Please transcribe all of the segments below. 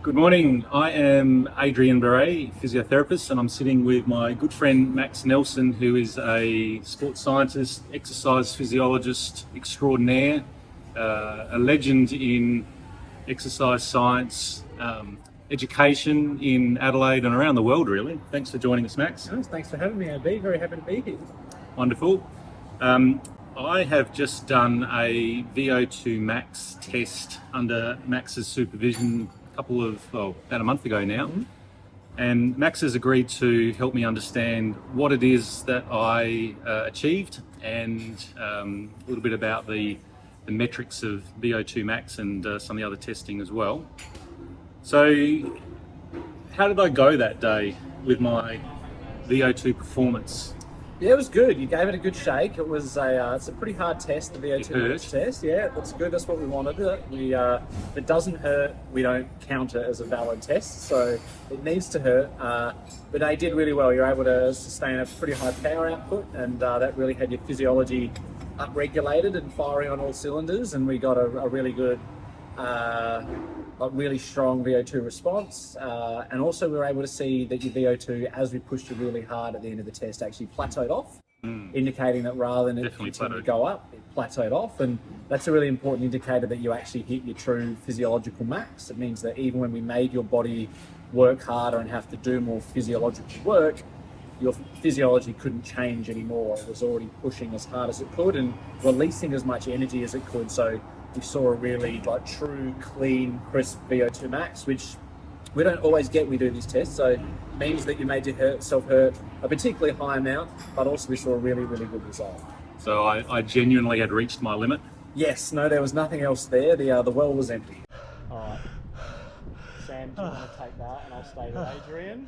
Good morning. I am Adrian Beret, physiotherapist, and I'm sitting with my good friend Max Nelson, who is a sports scientist, exercise physiologist extraordinaire, a legend in exercise science, education in Adelaide and around the world, really. Thanks for joining us, Max. Nice, thanks for having me, AB. Very happy to be here. Wonderful. I have just done a VO2 Max test under Max's supervision about a month ago now. And Max has agreed to help me understand what it is that I achieved and a little bit about the metrics of VO2 Max and some of the other testing as well. So how did I go that day with my VO2 performance? Yeah, it was good. You gave it a good shake. It was it's a pretty hard test, the VO2 Max test. Yeah, that's good. That's what we wanted. If it doesn't hurt, we don't count it as a valid test. So it needs to hurt. But they did really well. You're able to sustain a pretty high power output, and that really had your physiology upregulated and firing on all cylinders. And we got a really good, really strong VO2 response. And also we were able to see that your VO2, as we pushed you really hard at the end of the test, actually plateaued off, indicating that rather than it continue to go up, it plateaued off. And that's a really important indicator that you actually hit your true physiological max. It means that even when we made your body work harder and have to do more physiological work, your physiology couldn't change anymore. It was already pushing as hard as it could and releasing as much energy as it could. So we saw a really true, clean, crisp VO2 max, which we don't always get when we do these tests. So it means that you made yourself hurt a particularly high amount, but also we saw a really, really good result. So I genuinely had reached my limit? Yes, no, there was nothing else there. The well was empty. All right. Sam, do you want to take that and I'll stay with Adrian?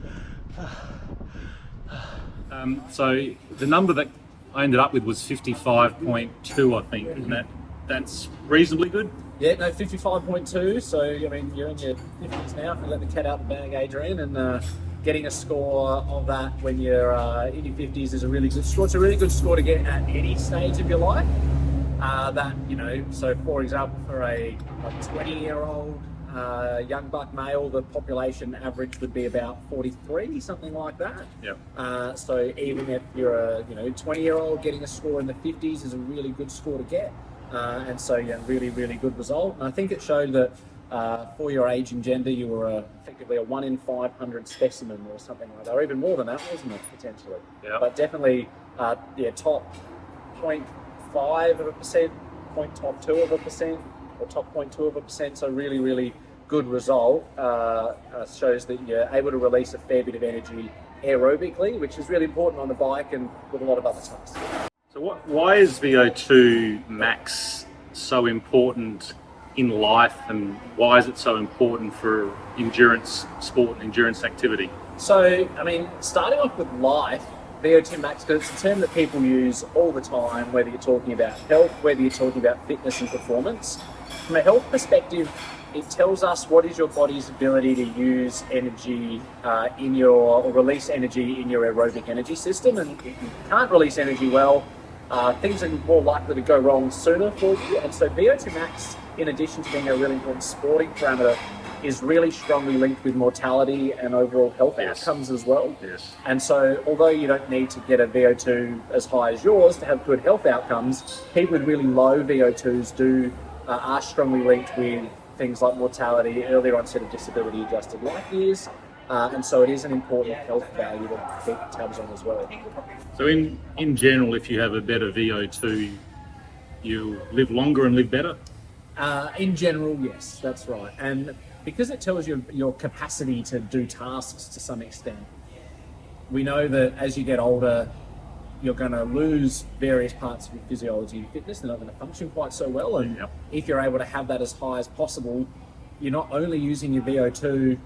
So the number that I ended up with was 55.2, I think, isn't that's reasonably good? Yeah, no, 55.2. So, I mean, you're in your 50s now, if you let the cat out the bag, Adrian, and getting a score of that when you're in your 50s is a really good score. It's a really good score to get at any stage of your life. So for example, for a 20-year-old young buck male, the population average would be about 43, something like that. Yep. So even if you're a 20-year-old, getting a score in the 50s is a really good score to get. And so, yeah, really, really good result. And I think it showed that for your age and gender, you were effectively a 1 in 500 specimen or something like that, or even more than that, wasn't it, potentially? Yeah. But definitely, top 0.5%, top 2%, or top 0.2%. So really, really good result. Shows that you're able to release a fair bit of energy aerobically, which is really important on the bike and with a lot of other tasks. So why is VO2 Max so important in life, and why is it so important for endurance sport and endurance activity? So, I mean, starting off with life, VO2 Max, because it's a term that people use all the time, whether you're talking about health, whether you're talking about fitness and performance. From a health perspective, it tells us what is your body's ability to use energy or release energy in your aerobic energy system. And if you can't release energy well, things are more likely to go wrong sooner for you. And so VO2 Max, in addition to being a really important sporting parameter, is really strongly linked with mortality and overall health outcomes as well. Yes. And so although you don't need to get a VO2 as high as yours to have good health outcomes, people with really low VO2s are strongly linked with things like mortality, earlier onset of disability adjusted life years. And so it is an important health value to keep tabs on as well. So in general, if you have a better VO2, you live longer and live better? In general, yes, that's right. And because it tells you your capacity to do tasks to some extent, we know that as you get older, you're going to lose various parts of your physiology and fitness. They're not going to function quite so well. And if you're able to have that as high as possible, you're not only using your VO2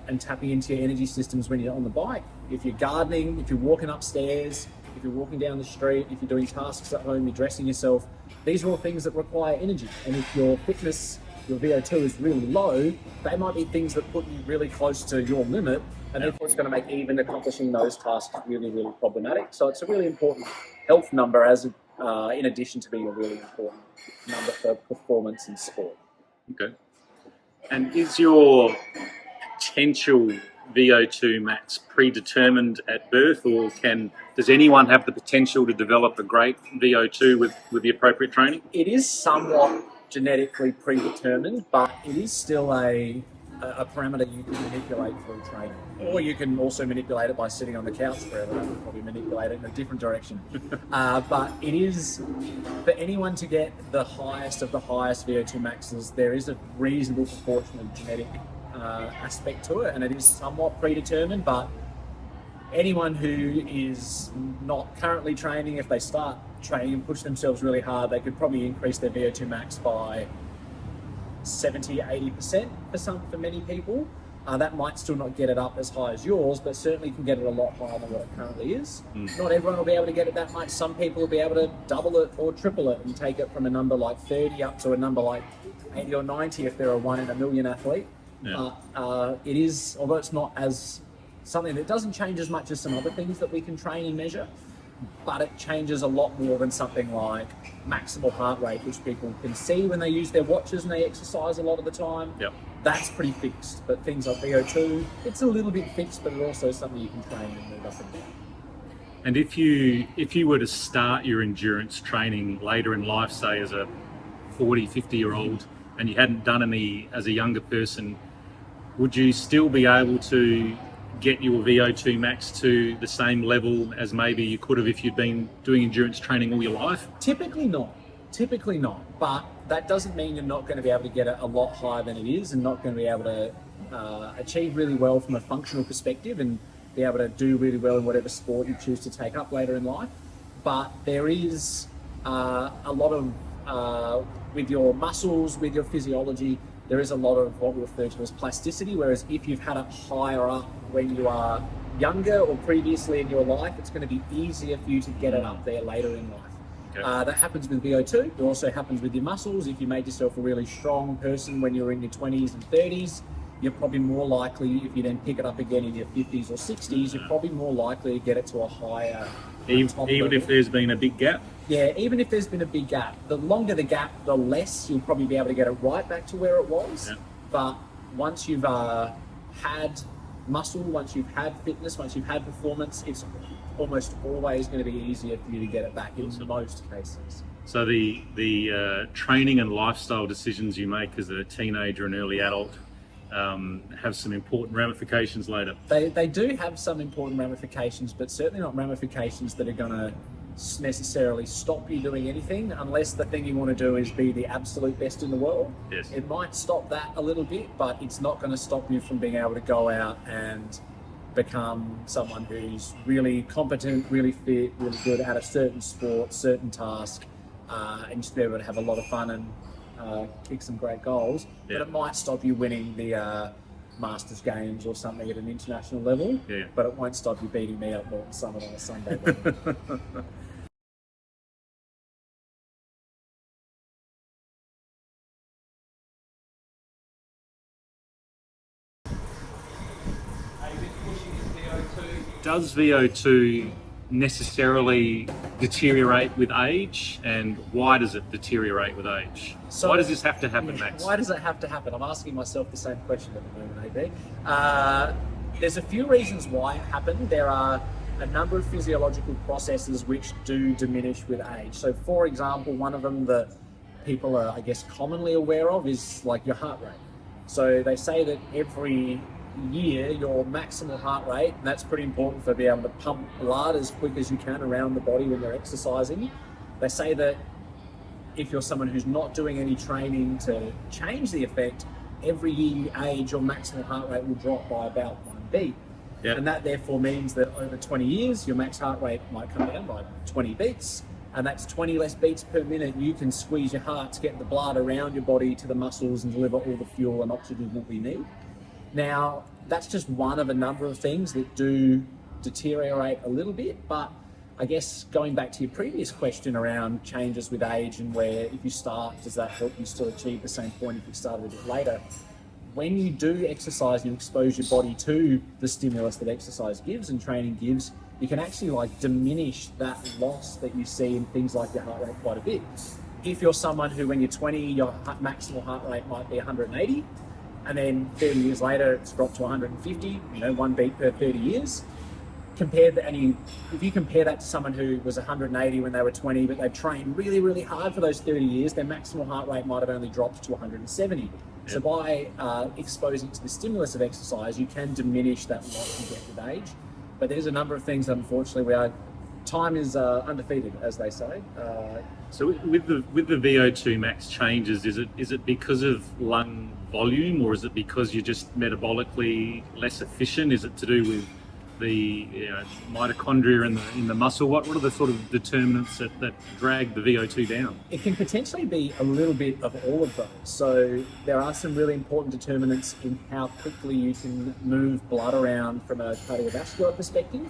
and tapping into your energy systems when you're on the bike. If you're gardening, if you're walking upstairs, if you're walking down the street, if you're doing tasks at home, you're dressing yourself, these are all things that require energy. And if your fitness, your VO2 is really low, they might be things that put you really close to your limit, and therefore it's going to make even accomplishing those tasks really, really problematic. So it's a really important health number in addition to being a really important number for performance in sport. Okay. And is your potential VO2 max predetermined at birth, or does anyone have the potential to develop a great VO2 with the appropriate training? It is somewhat genetically predetermined, but it is still a parameter you can manipulate through training. Or you can also manipulate it by sitting on the couch forever. That would probably manipulate it in a different direction. But it is, for anyone to get the highest of the highest VO2 maxes, there is a reasonable proportion of genetic aspect to it, and it is somewhat predetermined, but anyone who is not currently training, if they start training and push themselves really hard, they could probably increase their VO2 max by 70-80% for many people. That might still not get it up as high as yours, but certainly can get it a lot higher than what it currently is. Not everyone will be able to get it that much. Some people will be able to double it or triple it and take it from a number like 30 up to a number like 80 or 90 if they're a 1 in a million athlete. Yeah. It is, although it's not as something that doesn't change as much as some other things that we can train and measure, but it changes a lot more than something like maximal heart rate, which people can see when they use their watches and they exercise a lot of the time. Yep. That's pretty fixed. But things like VO2, it's a little bit fixed, but it's also something you can train and move up and down. And if you were to start your endurance training later in life, say as a 40, 50-year-old, and you hadn't done any as a younger person, would you still be able to get your VO2 max to the same level as maybe you could have if you'd been doing endurance training all your life? Typically not, but that doesn't mean you're not going to be able to get it a lot higher than it is, and not going to be able to achieve really well from a functional perspective and be able to do really well in whatever sport you choose to take up later in life. But there is a lot of, with your muscles, with your physiology, there is a lot of what we refer to as plasticity, whereas if you've had it higher up when you are younger or previously in your life, it's going to be easier for you to get it up there later in life. Okay. That happens with VO2. It also happens with your muscles. If you made yourself a really strong person when you were in your 20s and 30s, you're probably more likely, if you then pick it up again in your 50s or 60s, you're probably more likely to get it to a higher Even if there's been a big gap? Yeah, even if there's been a big gap. The longer the gap, the less you'll probably be able to get it right back to where it was. Yeah. But once you've had muscle, once you've had fitness, once you've had performance, it's almost always going to be easier for you to get it back in most cases. So the training and lifestyle decisions you make as a teenager and early adult have some important ramifications later. They do have some important ramifications, but certainly not ramifications that are going to necessarily stop you doing anything, unless the thing you want to do is be the absolute best in the world. Yes. It might stop that a little bit, but it's not going to stop you from being able to go out and become someone who's really competent, really fit, really good at a certain sport, certain task, and just be able to have a lot of fun and kick some great goals. Yeah. But it might stop you winning the Masters games or something at an international level. Yeah. But it won't stop you beating me at Norton Summit on a Sunday morning. Does VO2 necessarily deteriorate with age, and why does it deteriorate with age? So, why does this have to happen, Max? Why does it have to happen? I'm asking myself the same question at the moment, AB. There's a few reasons why it happened. There are a number of physiological processes which do diminish with age. So, for example, one of them that people are, I guess, commonly aware of is like your heart rate. So they say that every year your maximal heart rate, and that's pretty important for being able to pump blood as quick as you can around the body when you're exercising. They say that if you're someone who's not doing any training to change the effect, every year you age, your maximal heart rate will drop by about 1 beat. Yeah. And that therefore means that over 20 years, your max heart rate might come down by 20 beats. And that's 20 less beats per minute. You can squeeze your heart to get the blood around your body to the muscles and deliver all the fuel and oxygen that we need. Now, that's just one of a number of things that do deteriorate a little bit, but I guess going back to your previous question around changes with age and where if you start, does that help you still achieve the same point if you started a bit later? When you do exercise and you expose your body to the stimulus that exercise gives and training gives, you can actually like diminish that loss that you see in things like your heart rate quite a bit. If you're someone who when you're 20, your maximal heart rate might be 180, and then 30 years later it's dropped to 150, 1 beat per 30 years. If you compare that to someone who was 180 when they were 20, but they've trained really, really hard for those 30 years, their maximal heart rate might have only dropped to 170. Yep. So by exposing to the stimulus of exercise, you can diminish that loss you get with age. But there's a number of things that unfortunately time is undefeated, as they say. So with the VO2 max changes, is it because of lung volume, or is it because you're just metabolically less efficient? Is it to do with the mitochondria in the muscle? What are the sort of determinants that drag the VO2 down? It can potentially be a little bit of all of those. So there are some really important determinants in how quickly you can move blood around from a cardiovascular perspective.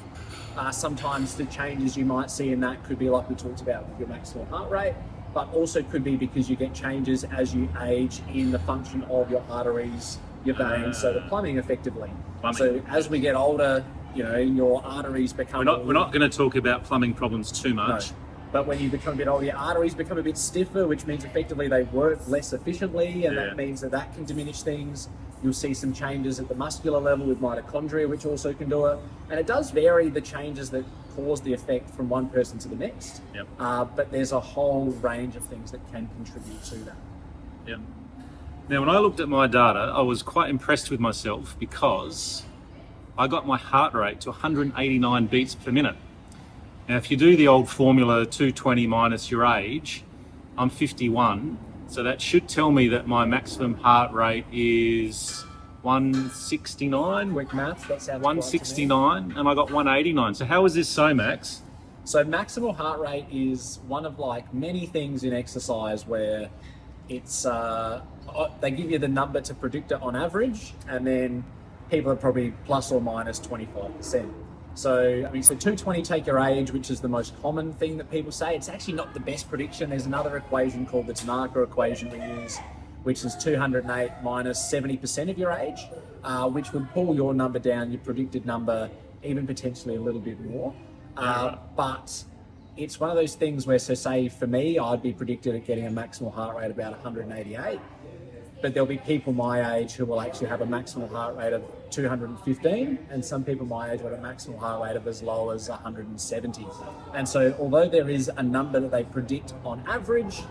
Sometimes the changes you might see in that could be like we talked about with your maximal heart rate, but also could be because you get changes as you age in the function of your arteries, your veins, so the plumbing effectively. So as we get older, your arteries become... We're not going to talk about plumbing problems too much. No. But when you become a bit older, your arteries become a bit stiffer, which means effectively they work less efficiently, and that means that can diminish things. You'll see some changes at the muscular level with mitochondria, which also can do it. And it does vary the changes that cause the effect from one person to the next. Yep. But there's a whole range of things that can contribute to that. Yep. Now, when I looked at my data, I was quite impressed with myself because I got my heart rate to 189 beats per minute. Now, if you do the old formula 220 minus your age, I'm 51. So that should tell me that my maximum heart rate is 169. Quick maths, that sounds 169, and I got 189. So how is this so, Max? So maximal heart rate is one of many things in exercise where it's they give you the number to predictor on average, and then people are probably plus or minus 25%. So 220 take your age, which is the most common thing that people say. It's actually not the best prediction. There's another equation called the Tanaka equation we use, which is 208 minus 70% of your age, which would pull your number down, your predicted number, even potentially a little bit more. But it's one of those things where, so say for me, I'd be predicted at getting a maximal heart rate about 188. But there'll be people my age who will actually have a maximal heart rate of 215, and some people my age will have a maximal heart rate of as low as 170. And so although there is a number that they predict on average,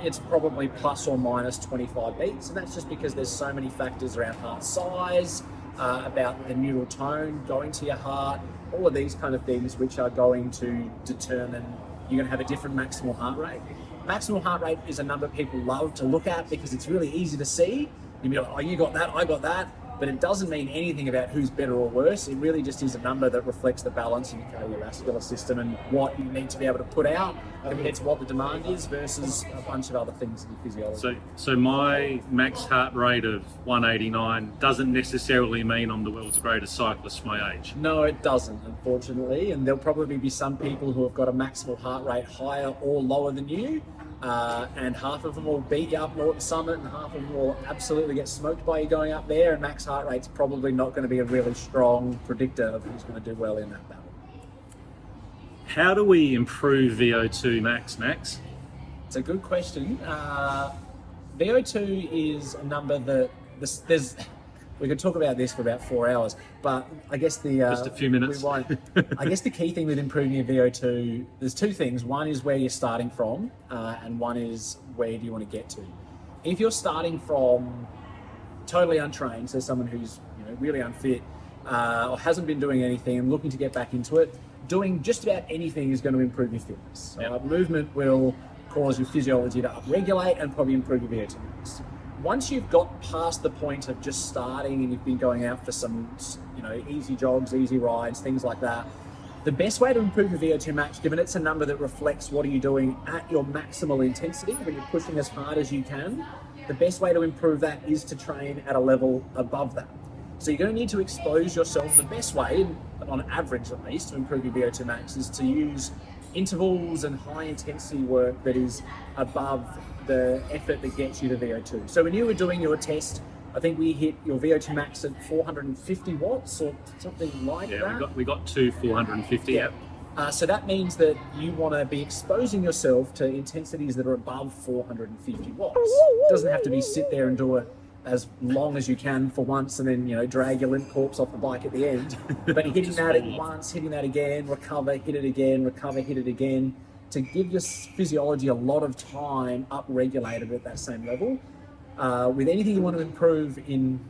it's probably plus or minus 25 beats. And that's just because there's so many factors around heart size, about the neural tone going to your heart, all of these kind of things which are going to determine you're going to have a different maximal heart rate. Maximal heart rate is a number people love to look at because it's really easy to see. You'd be like, oh, you got that, I got that. But it doesn't mean anything about who's better or worse. It really just is a number that reflects the balance in your cardiovascular system and what you need to be able to put out compared to what the demand is versus a bunch of other things in your physiology. So my max heart rate of 189 doesn't necessarily mean I'm the world's greatest cyclist for my age. No, it doesn't, unfortunately. And there'll probably be some people who have got a maximal heart rate higher or lower than you. And half of them will beat you up Norton Summit, and half of them will absolutely get smoked by you going up there, and max heart rate's probably not going to be a really strong predictor of who's going to do well in that battle. How do we improve VO2 max? It's a good question. VO2 is a number that we could talk about this for about 4 hours, but I guess just a few minutes. I guess the key thing with improving your VO2, there's two things. One is where you're starting from, and one is where do you want to get to. If you're starting from totally untrained, so someone who's really unfit or hasn't been doing anything and looking to get back into it, doing just about anything is going to improve your fitness. Yep. Movement will cause your physiology to upregulate and probably improve your VO2 max. Once you've got past the point of just starting and you've been going out for some, easy jogs, easy rides, things like that, the best way to improve your VO2 max, given it's a number that reflects what are you doing at your maximal intensity, when you're pushing as hard as you can, the best way to improve that is to train at a level above that. So you're going to need to expose yourself. The best way, on average at least, to improve your VO2 max is to use intervals and high intensity work that is above the effort that gets you to VO2. So when you were doing your test, I think we hit your VO2 max at 450 watts or something like that. Yeah, we got to 450. Yeah. So that means that you want to be exposing yourself to intensities that are above 450 watts. It doesn't have to be sit there and do a as long as you can for once, and then, you know, drag your limp corpse off the bike at the end. But hitting that at once, hitting that again, recover, hit it again, recover, hit it again, to give your physiology a lot of time up-regulated at that same level. With anything you want to improve in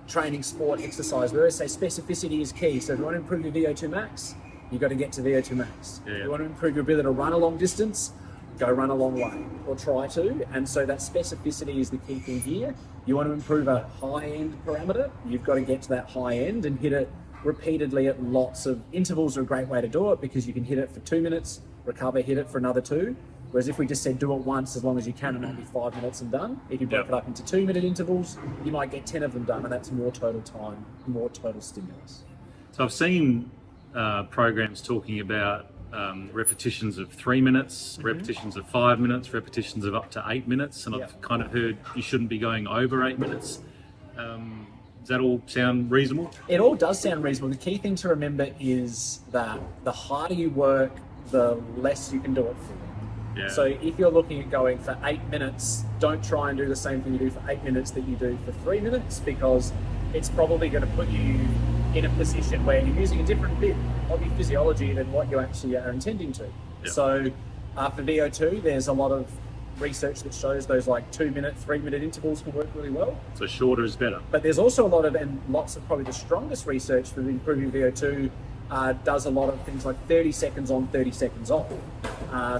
training, sport, exercise, we always say specificity is key. So if you want to improve your VO2 max, you've got to get to VO2 max. Yeah. If you want to improve your ability to run a long distance, go run a long way, or try to. And so that specificity is the key thing here. You want to improve a high-end parameter, you've got to get to that high end and hit it repeatedly at lots of intervals. Are a great way to do it, because you can hit it for 2 minutes, recover, hit it for another 2. Whereas if we just said do it once as long as you can, it might be 5 minutes and done. If you break it up into 2-minute intervals, you might get 10 of them done, and that's more total time, more total stimulus. So I've seen programs talking about repetitions of 3 minutes, repetitions of 5 minutes, repetitions of up to 8 minutes, and I've kind of heard you shouldn't be going over 8 minutes. Does that all sound reasonable? It all does sound reasonable. The key thing to remember is that the harder you work, the less you can do it for. Yeah. So if you're looking at going for 8 minutes, don't try and do the same thing you do for 8 minutes that you do for 3 minutes, because it's probably going to put you in a position where you're using a different bit of your physiology than what you actually are intending to. Yeah. So for VO2, there's a lot of research that shows those like 2-minute, 3-minute intervals can work really well. So shorter is better. But there's also a lot of, and lots of probably the strongest research for improving VO2 does a lot of things like 30 seconds on, 30 seconds off.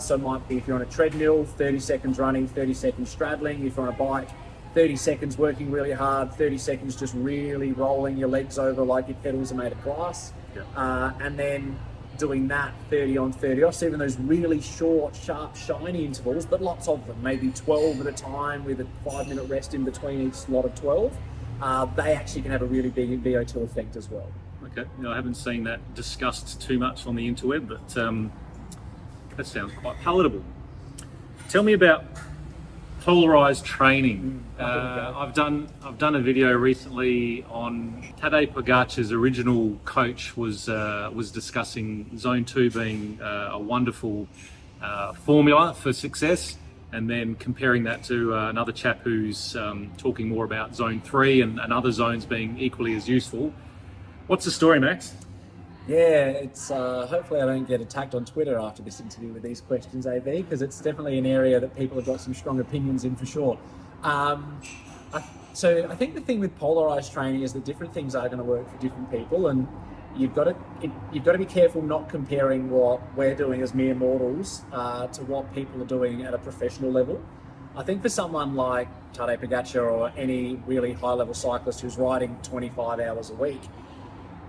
So it might be if you're on a treadmill, 30 seconds running, 30 seconds straddling. If you're on a bike, 30 seconds working really hard, 30 seconds just really rolling your legs over like your pedals are made of glass. Yeah. And then doing that 30 on, 30 off. So even those really short, sharp, shiny intervals, but lots of them, maybe 12 at a time with a 5-minute rest in between each lot of 12, they actually can have a really big VO2 effect as well. Okay, I haven't seen that discussed too much on the interweb, but that sounds quite palatable. Tell me about polarized training. I've done a video recently on Tadej Pogacar's original coach was discussing Zone 2 being a wonderful formula for success, and then comparing that to another chap who's talking more about Zone 3 and other zones being equally as useful. What's the story, Max? Yeah, it's hopefully I don't get attacked on Twitter after this interview with these questions, AB, because it's definitely an area that people have got some strong opinions in for sure. So I think the thing with polarized training is that different things are going to work for different people, and you've got to be careful not comparing what we're doing as mere mortals to what people are doing at a professional level. I think for someone like Tadej Pogacar or any really high-level cyclist who's riding 25 hours a week,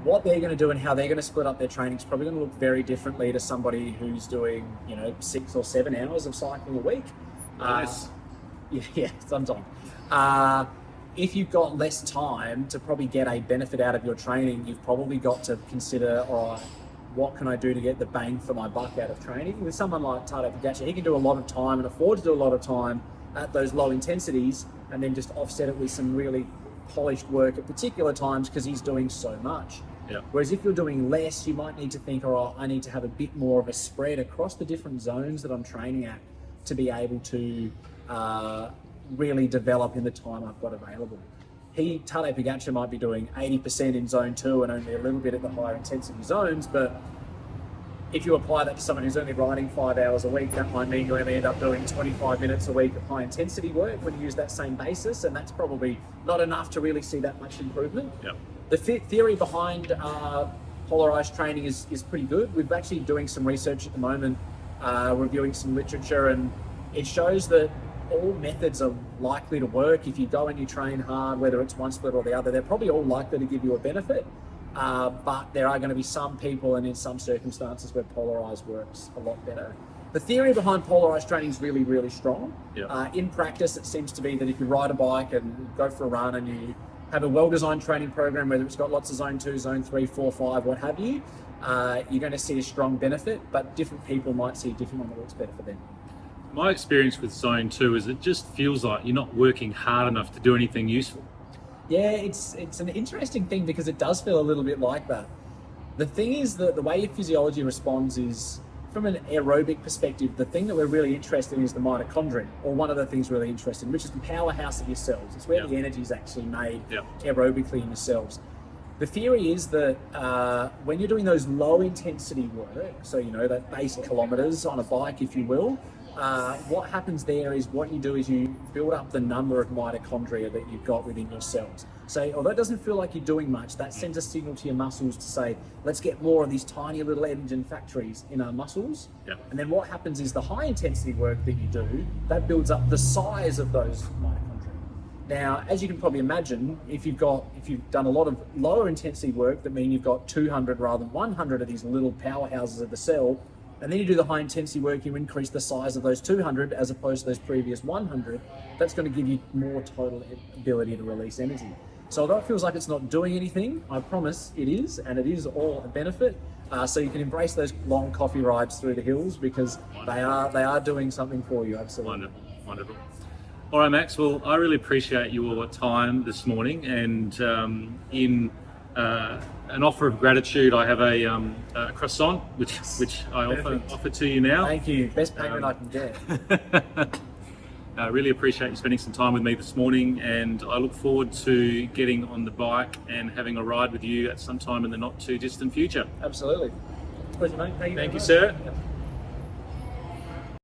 what they're going to do and how they're going to split up their training is probably going to look very differently to somebody who's doing, 6 or 7 hours of cycling a week. Nice. Yeah, sometimes. If you've got less time to probably get a benefit out of your training, you've probably got to consider, all right, what can I do to get the bang for my buck out of training? With someone like Tadej Pogacar, he can do a lot of time and afford to do a lot of time at those low intensities, and then just offset it with some really polished work at particular times because he's doing so much. Yeah. Whereas if you're doing less, you might need to think, all right, I need to have a bit more of a spread across the different zones that I'm training at to be able to really develop in the time I've got available. Tadej Pogacar might be doing 80% in zone 2 and only a little bit at the higher intensity zones, but if you apply that to someone who's only riding 5 hours a week, that might mean you only end up doing 25 minutes a week of high intensity work when you use that same basis, and that's probably not enough to really see that much improvement. Yep. The theory behind polarized training is pretty good. We're actually doing some research at the moment, reviewing some literature, and it shows that all methods are likely to work. If you go and you train hard, whether it's one split or the other, they're probably all likely to give you a benefit. But there are going to be some people and in some circumstances where polarized works a lot better. The theory behind polarized training is really, really strong. Yeah. In practice, it seems to be that if you ride a bike and go for a run and you have a well-designed training program, whether it's got lots of zone 2, zone 3, 4, 5, what have you, you're going to see a strong benefit, but different people might see a different one that works better for them. My experience with zone 2 is it just feels like you're not working hard enough to do anything useful. Yeah, it's an interesting thing because it does feel a little bit like that. The thing is that the way your physiology responds is from an aerobic perspective, the thing that we're really interested in is the mitochondria, or one of the things we're really interested in, which is the powerhouse of your cells. It's where the energy is actually made aerobically in your cells. The theory is that when you're doing those low intensity work, so that base kilometers on a bike, if you will, what happens there is what you do is you build up the number of mitochondria that you've got within your cells. So although it doesn't feel like you're doing much, that sends a signal to your muscles to say, let's get more of these tiny little engine factories in our muscles. And then what happens is the high intensity work that you do, that builds up the size of those mitochondria. Now, as you can probably imagine, if you've done a lot of lower intensity work, that means you've got 200 rather than 100 of these little powerhouses of the cell, and then you do the high intensity work, you increase the size of those 200 as opposed to those previous 100, that's going to give you more total ability to release energy. So although it feels like it's not doing anything, I promise it is, and it is all a benefit. So you can embrace those long coffee rides through the hills, because they are doing something for you, absolutely. Wonderful. All right, Max, well, I really appreciate your time this morning, and in an offer of gratitude, I have a croissant, which I offer to you now. Thank you. Best payment I can get. I really appreciate you spending some time with me this morning, and I look forward to getting on the bike and having a ride with you at some time in the not too distant future. Absolutely. Pleasure, mate. Thank you, sir.